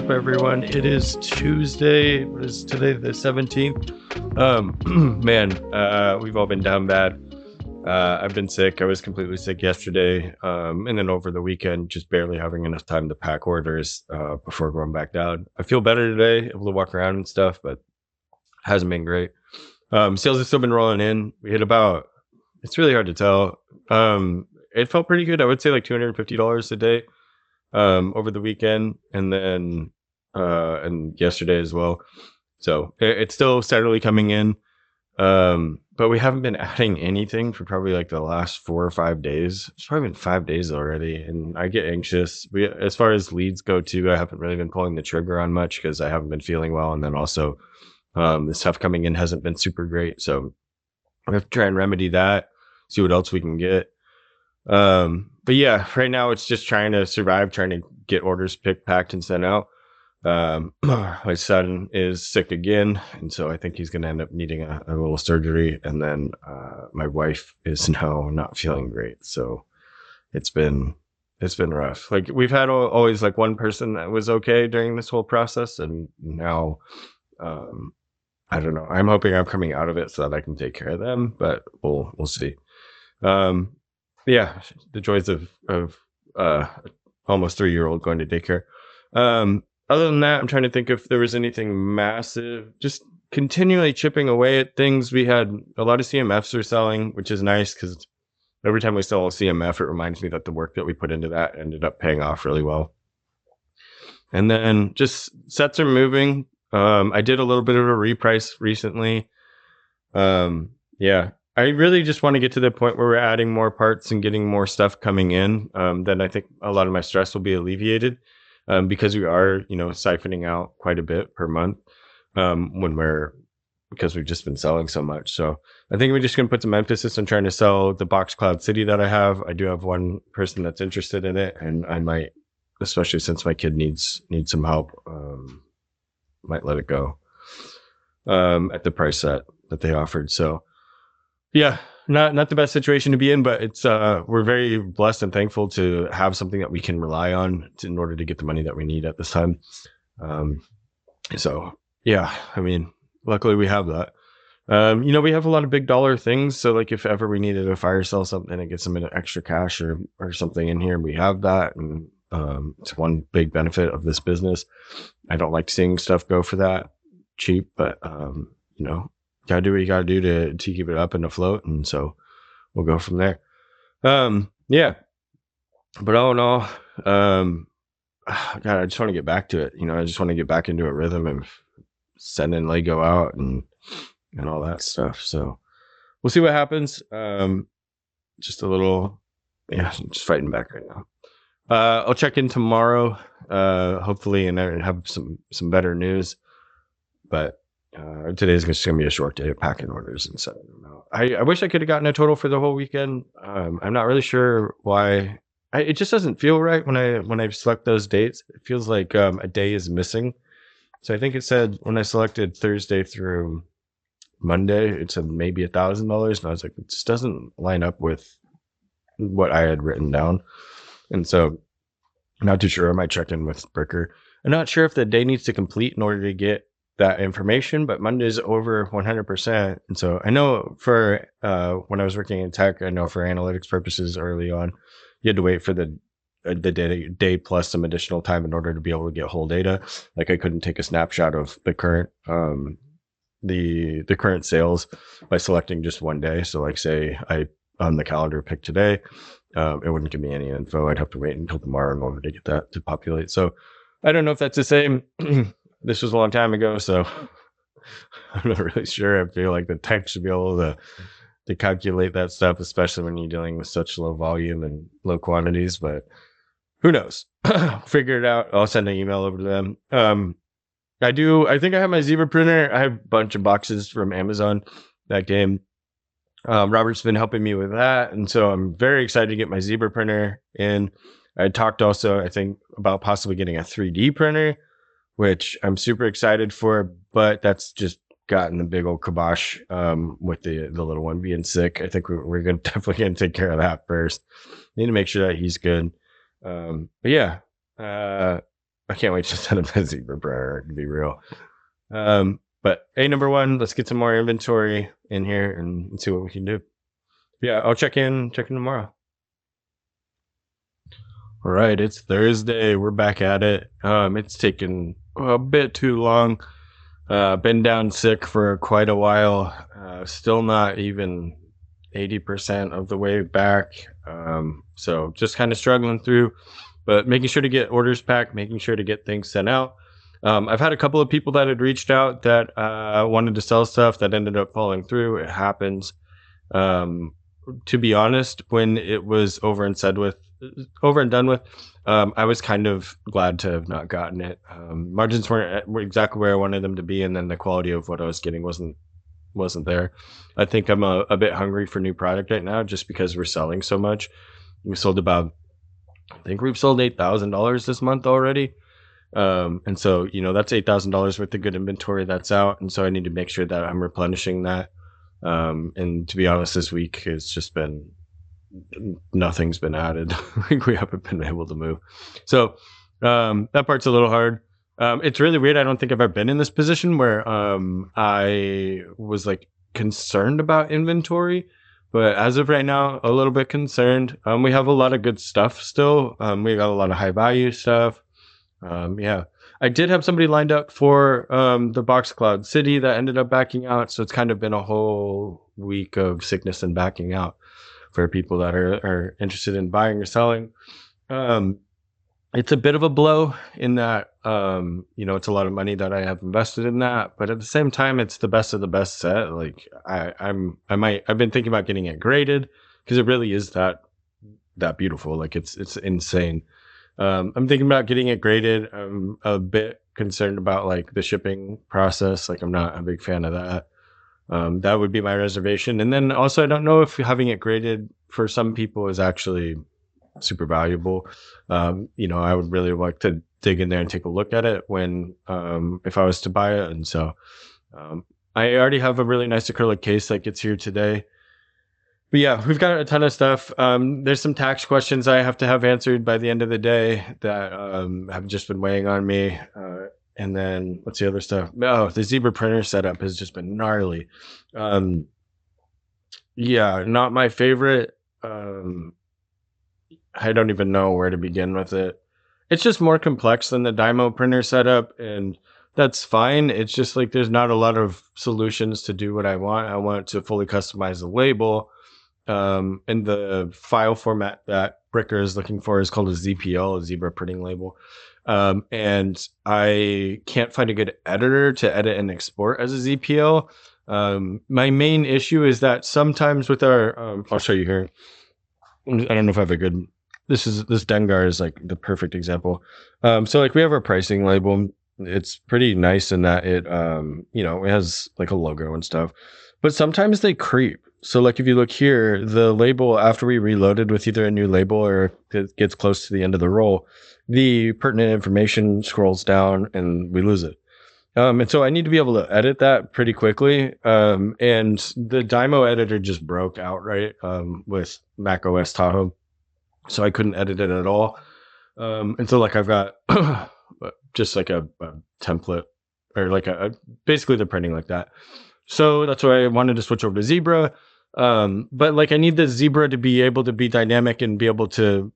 up, everyone? It is Tuesday. What is today? The 17th. Man, we've all been down bad. I've been sick. I was completely sick yesterday, and then over the weekend, just barely having enough time to pack orders before going back down. I feel better today, able to walk around and stuff, but hasn't been great. Sales have still been rolling in. We hit about. It's really hard to tell. It felt pretty good. I would say like $250 a day over the weekend, and then and yesterday as well. So it's still steadily coming in. But we haven't been adding anything for probably like the last 4 or 5 days. It's probably been 5 days already, and I get anxious. As far as leads go too, I haven't really been pulling the trigger on much because I haven't been feeling well, and then also the stuff coming in hasn't been super great. So we have to try and remedy that, see what else we can get. But yeah, right now it's just trying to survive, trying to get orders picked, packed, and sent out. My son is sick again, and so I think he's going to end up needing a little surgery. And then my wife is now not feeling great, so it's been rough. Like we've had always like one person that was okay during this whole process, and now I don't know. I'm hoping I'm coming out of it so that I can take care of them, but we'll see. Yeah, the joys of almost 3-year-old going to daycare. Other than that, I'm trying to think if there was anything massive. Just continually chipping away at things. We had a lot of CMFs are selling, which is nice because every time we sell a CMF, it reminds me that the work that we put into that ended up paying off really well. And then just sets are moving. I did a little bit of a reprice recently. Yeah, I really just want to get to the point where we're adding more parts and getting more stuff coming in. Then I think a lot of my stress will be alleviated. Because we are, siphoning out quite a bit per month because we've just been selling so much. So I think we're just going to put some emphasis on trying to sell the box Cloud City that I have. I do have one person that's interested in it, and I might, especially since my kid needs some help, might let it go at the price that they offered. So yeah, not the best situation to be in, but it's we're very blessed and thankful to have something that we can rely on in order to get the money that we need at this time. So yeah, I mean, luckily we have that. We have a lot of big dollar things. So like if ever we needed to fire sell something and get some extra cash or something in here, we have that. And it's one big benefit of this business. I don't like seeing stuff go for that cheap, but gotta do what you gotta do to keep it up and afloat, and so we'll go from there. Yeah, but all in all, God, I just want to get back to it. I just want to get back into a rhythm of sending Lego out and all that stuff. So we'll see what happens. Just a little, just fighting back right now. I'll check in tomorrow, hopefully, and I have some better news. But today's just going to be a short day of packing orders and sending them out. I wish I could have gotten a total for the whole weekend. I'm not really sure why. It just doesn't feel right when I select those dates. It feels like a day is missing. So I think it said when I selected Thursday through Monday, it said maybe $1,000, and I was like, it just doesn't line up with what I had written down. And so I'm not too sure. I might check in with Bricker. I'm not sure if the day needs to complete in order to get that information, but Monday's over 100%. And so I know for when I was working in tech, I know for analytics purposes early on, you had to wait for the day plus some additional time in order to be able to get whole data. Like I couldn't take a snapshot of the current the current sales by selecting just one day. So like say I on the calendar pick today, it wouldn't give me any info. I'd have to wait until tomorrow in order to get that to populate. So I don't know if that's the same. This was a long time ago, so I'm not really sure. I feel like the tech should be able to calculate that stuff, especially when you're dealing with such low volume and low quantities. But who knows? Figure it out. I'll send an email over to them. I think I have my Zebra printer. I have a bunch of boxes from Amazon that came. Robert's been helping me with that, and so I'm very excited to get my Zebra printer in. I talked also, I think, about possibly getting a 3D printer, which I'm super excited for, but that's just gotten a big old kibosh with the little one being sick. I think we're definitely going to take care of that first. Need to make sure that he's good. But yeah, I can't wait to set up that Zebra printer, to be real. But hey, number one, let's get some more inventory in here and see what we can do. Yeah, I'll check in tomorrow. All right, it's Thursday. We're back at it. It's taken a bit too long. Been down sick for quite a while. Still not even 80% of the way back. So just kind of struggling through, but making sure to get orders packed, making sure to get things sent out. I've had a couple of people that had reached out that wanted to sell stuff that ended up falling through. It happens. Um, to be honest, when it was over and done with, I was kind of glad to have not gotten it. Margins were exactly where I wanted them to be, and then the quality of what I was getting wasn't there. I think I'm a bit hungry for new product right now, just because we're selling so much. We sold about, I think we've sold $8,000 this month already. And so, that's $8,000 worth of good inventory that's out. And so I need to make sure that I'm replenishing that. And to be honest, this week it's just been, nothing's been added. Like we haven't been able to move. So, that part's a little hard. It's really weird. I don't think I've ever been in this position where, I was like concerned about inventory, but as of right now, a little bit concerned. We have a lot of good stuff still. We got a lot of high value stuff. Yeah, I did have somebody lined up for the Box Cloud City that ended up backing out. So it's kind of been a whole week of sickness and backing out for people that are interested in buying or selling. Um, it's a bit of a blow in that, it's a lot of money that I have invested in that, but at the same time, it's the best of the best set. Like I've been thinking about getting it graded because it really is that beautiful. Like it's insane. I'm thinking about getting it graded. I'm a bit concerned about like the shipping process. Like I'm not a big fan of that. That would be my reservation. And then also, I don't know if having it graded for some people is actually super valuable. I would really like to dig in there and take a look at it when, if I was to buy it. And so, I already have a really nice acrylic case that gets here today. But yeah, we've got a ton of stuff. There's some tax questions I have to have answered by the end of the day that have just been weighing on me. And then what's the other stuff? Oh, the Zebra printer setup has just been gnarly. Um, yeah, not my favorite. I don't even know where to begin with it. It's just more complex than the Dymo printer setup, and that's fine. It's just like there's not a lot of solutions to do what I want. I want to fully customize the label. And the file format that Bricker is looking for is called a ZPL, a zebra printing label. And I can't find a good editor to edit and export as a ZPL. My main issue is that sometimes with our, I'll show you here. I don't know if I have a good, this Dengar is like the perfect example. So like we have our pricing label. It's pretty nice in that it, it has like a logo and stuff, but sometimes they creep. So like if you look here, the label after we reloaded with either a new label or it gets close to the end of the roll, the pertinent information scrolls down and we lose it. And so I need to be able to edit that pretty quickly. And the Dymo editor just broke outright with Mac OS Tahoe. So I couldn't edit it at all. And so like I've got just like a template or like basically the printing like that. So that's why I wanted to switch over to Zebra. But like I need the Zebra to be able to be dynamic and be able to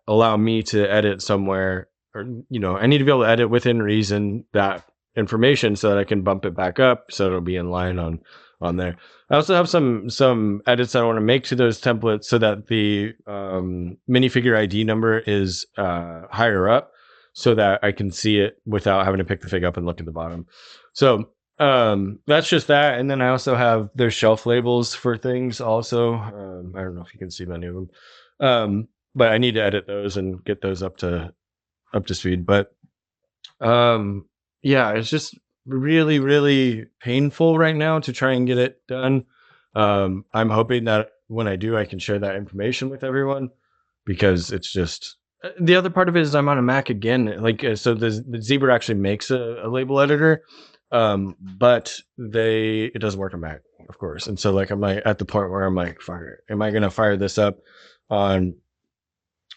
allow me to edit somewhere, or I need to be able to edit within reason that information so that I can bump it back up so it'll be in line on there. I also have some edits I want to make to those templates so that the minifigure ID number is higher up so that I can see it without having to pick the fig up and look at the bottom. So that's just that. And then I also have their shelf labels for things also. I don't know if you can see many of them. But I need to edit those and get those up to speed. But yeah, it's just really, really painful right now to try and get it done. I'm hoping that when I do, I can share that information with everyone because it's just the other part of it is I'm on a Mac again. Like, so the Zebra actually makes a label editor, but it doesn't work on Mac, of course. And so like I'm like at the point where I'm like, am I gonna fire this up on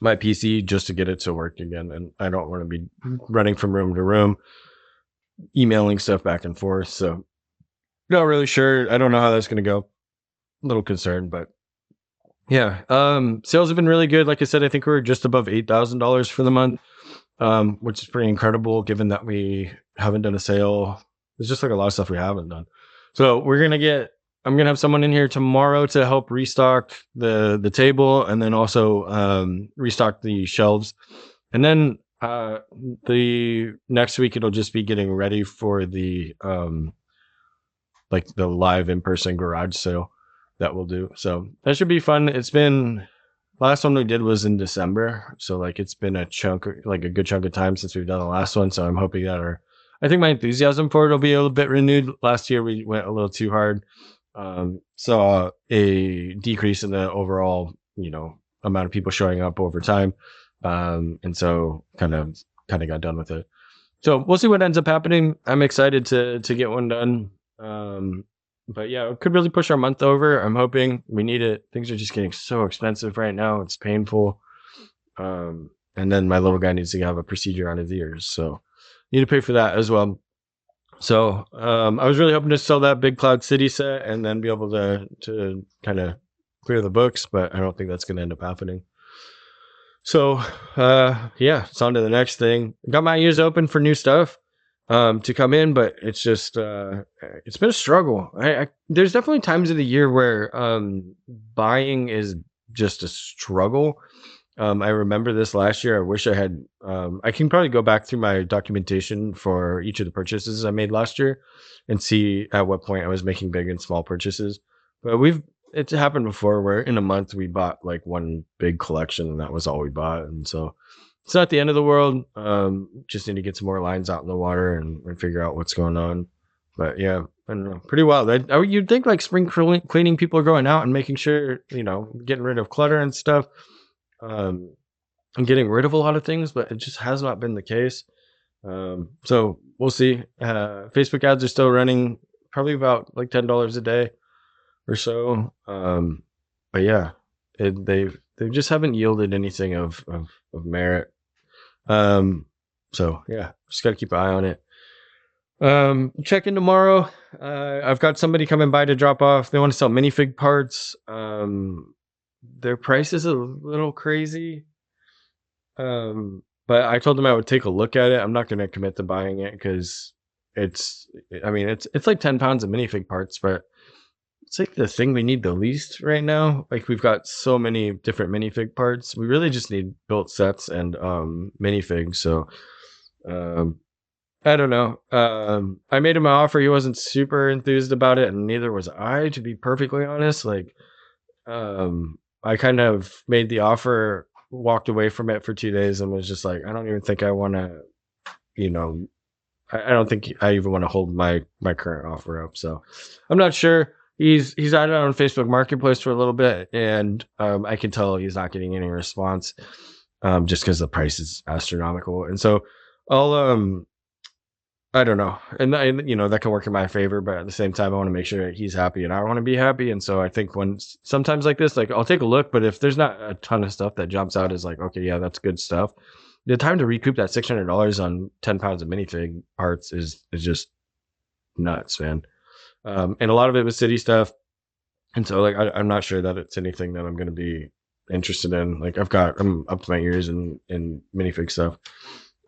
my PC just to get it to work again. And I don't want to be running from room to room, emailing stuff back and forth. So not really sure. I don't know how that's going to go. A little concerned, but yeah. Sales have been really good. Like I said, I think we're just above $8,000 for the month, which is pretty incredible given that we haven't done a sale. There's just like a lot of stuff we haven't done. So I'm gonna have someone in here tomorrow to help restock the table, and then also restock the shelves. And then the next week it'll just be getting ready for the like the live in-person garage sale that we'll do. So that should be fun. It's been last one we did was in December. So like it's been a good chunk of time since we've done the last one. So I'm hoping that I think my enthusiasm for it will be a little bit renewed. Last year we went a little too hard. Saw a decrease in the overall, amount of people showing up over time. And so kind of got done with it. So we'll see what ends up happening. I'm excited to get one done. But yeah, it could really push our month over. I'm hoping. We need it. Things are just getting so expensive right now. It's painful. And then my little guy needs to have a procedure on his ears, so need to pay for that as well. So I was really hoping to sell that Big Cloud City set and then be able to kind of clear the books, but I don't think that's going to end up happening. So yeah, it's on to the next thing. Got my ears open for new stuff to come in, but it's just it's been a struggle. There's definitely times of the year where buying is just a struggle. I remember this last year. I wish I had. I can probably go back through my documentation for each of the purchases I made last year and see at what point I was making big and small purchases. But it's happened before where in a month we bought like one big collection and that was all we bought. And so it's not the end of the world. Just need to get some more lines out in the water and figure out what's going on. But yeah, I don't know. Pretty wild. You'd think like spring cleaning people are going out and making sure, getting rid of clutter and stuff. And getting rid of a lot of things, but it just has not been the case. So we'll see. Facebook ads are still running probably about like $10 a day or so. But yeah, they just haven't yielded anything of merit. So yeah, just got to keep an eye on it. Check in tomorrow. I've got somebody coming by to drop off. They want to sell minifig parts. Their price is a little crazy. But I told them I would take a look at it. I'm not going to commit to buying it because it's like 10 pounds of minifig parts, but it's like the thing we need the least right now. Like we've got so many different minifig parts. We really just need built sets and minifigs. So I don't know. I made him an offer. He wasn't super enthused about it, and neither was I, to be perfectly honest. Like I kind of made the offer, walked away from it for 2 days, and was just like, I don't even think I want to, I don't think I even want to hold my current offer up. So I'm not sure. He's had it on Facebook Marketplace for a little bit, and I can tell he's not getting any response, just because the price is astronomical. And so I'll I don't know, and that can work in my favor, but at the same time, I want to make sure he's happy and I want to be happy. And so I think sometimes like this, like I'll take a look, but if there's not a ton of stuff that jumps out as like, okay, yeah, that's good stuff, the time to recoup that $600 on 10 pounds of minifig parts is just nuts, man. And a lot of it was city stuff. And so like, I'm not sure that it's anything that I'm going to be interested in. Like I'm up to my ears in minifig stuff,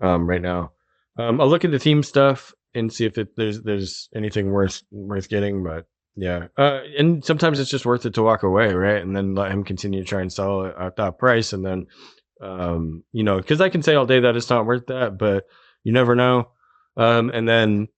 right now. I'll look at the theme stuff and see if there's anything worth getting, but yeah. And sometimes it's just worth it to walk away, right? And then let him continue to try and sell it at that price. And then, cause I can say all day that it's not worth that, but you never know. And then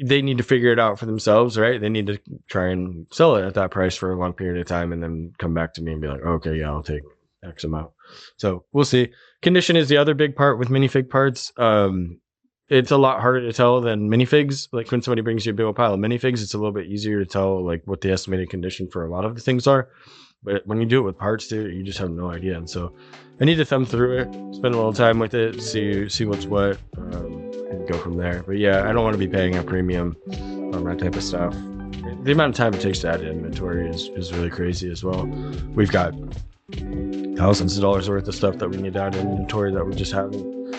they need to figure it out for themselves, right? They need to try and sell it at that price for a long period of time and then come back to me and be like, okay, yeah, I'll take X amount. So we'll see. Condition is the other big part with minifig parts. It's a lot harder to tell than minifigs. Like when somebody brings you a big old pile of minifigs, it's a little bit easier to tell like what the estimated condition for a lot of the things are. But when you do it with parts, dude, you just have no idea. And so I need to thumb through it, spend a little time with it, see what's what, and go from there. But yeah, I don't want to be paying a premium on that type of stuff. The amount of time it takes to add inventory is really crazy as well. We've got thousands of dollars worth of stuff that we need to add in inventory that we just haven't,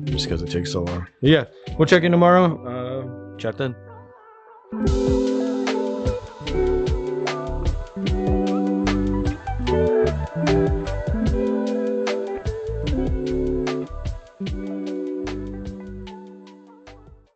just because it takes so long. But yeah, we'll check in tomorrow. Chat then.